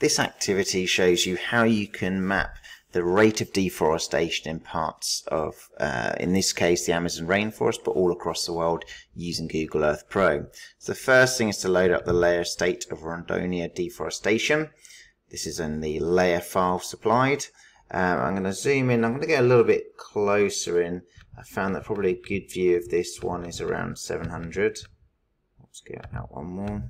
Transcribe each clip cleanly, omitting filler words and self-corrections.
This activity shows you how you can map the rate of deforestation in parts of, in this case, the Amazon rainforest, but all across the world using Google Earth Pro. So the first thing is to load up the layer State of Rondônia Deforestation. This is in the layer file supplied. I'm going to zoom in. I'm going to get a little bit closer in. I found that probably a good view of this one is around 700. Let's get out one more.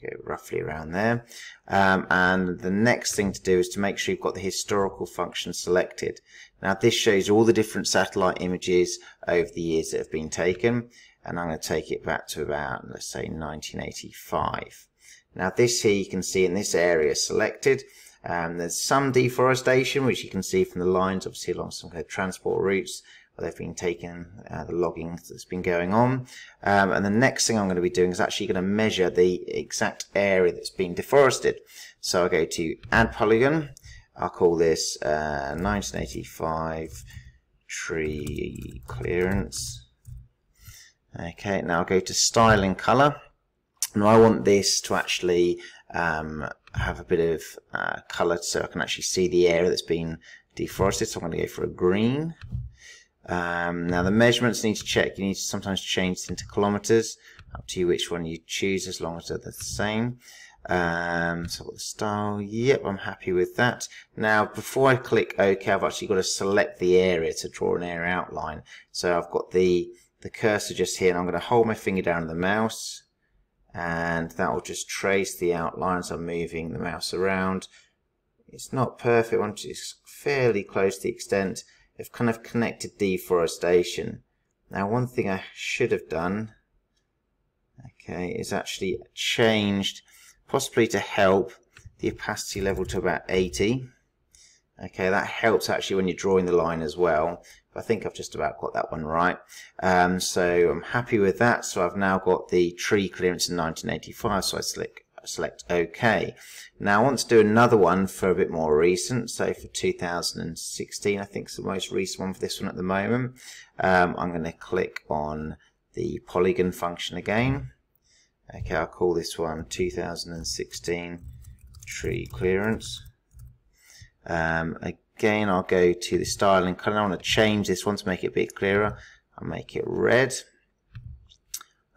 Okay, roughly around there. And the next thing to do is to make sure you've got the historical function selected. Now this shows all the different satellite images over the years that have been taken, and I'm going to take it back to about, let's say, 1985. Now this here you can see in this area selected. There's some deforestation, which you can see from the lines, obviously along some kind of transport routes where they've been taking the logging that's been going on. And the next thing I'm going to be doing is actually going to measure the exact area that's been deforested. So I'll go to Add Polygon. I'll call this 1985 Tree Clearance. Okay, now I'll go to Style and Color. And I want this to actually have a bit of color so I can actually see the area that's been deforested. So I'm going to go for a green. Now the measurements need to check. You need to sometimes change into kilometers. Up to you which one you choose, as long as they're the same. So I've got the style. Yep, I'm happy with that. Now before I click OK, I've actually got to select the area to draw an area outline. So I've got the cursor just here, and I'm going to hold my finger down on the mouse, and that will just trace the outlines. I'm moving the mouse around. It's not perfect once it's fairly close to the extent of kind of connected deforestation. Now one thing I should have done, okay, is actually changed, possibly to help, the opacity level to about 80. Okay, that helps actually when you're drawing the line as well. I think I've just about got that one right. So I'm happy with that. So I've now got the tree clearance in 1985, so I select OK. Now I want to do another one for a bit more recent, so for 2016, I think is the most recent one for this one at the moment. I'm going to click on the polygon function again. Okay, I'll call this one 2016 Tree Clearance. Again, I'll go to the style and color. I want to change this one to make it a bit clearer. I'll make it red.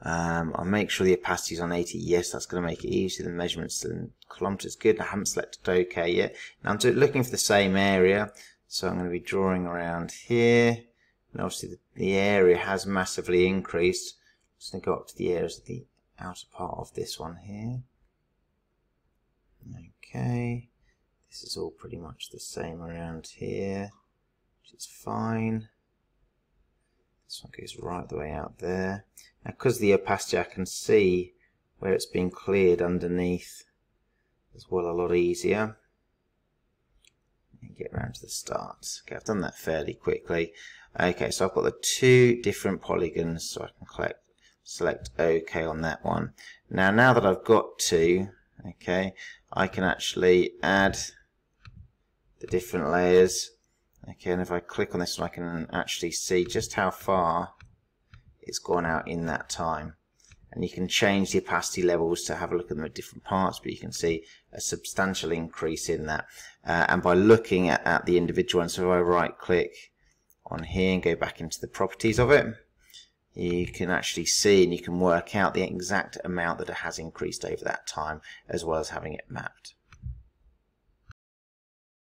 I'll make sure the opacity is on 80. Yes, that's going to make it easy. The measurements in kilometers, good. I haven't selected OK yet. Now I'm looking for the same area, so I'm going to be drawing around here. And obviously the area has massively increased. Just going to go up to the areas of the outer part of this one here. Okay. This is all pretty much the same around here, which is fine. This one goes right the way out there. Now, because of the opacity, I can see where it's been cleared underneath as well a lot easier. And get around to the start. Okay, I've done that fairly quickly. Okay, so I've got the two different polygons, so I can select OK on that one. Now that I've got two, okay, I can actually add the different layers. Okay, and if I click on this one, I can actually see just how far it's gone out in that time. And you can change the opacity levels to have a look at them at different parts, but you can see a substantial increase in that. And by looking at the individual ones, so if I right click on here and go back into the properties of it, you can actually see and you can work out the exact amount that it has increased over that time, as well as having it mapped.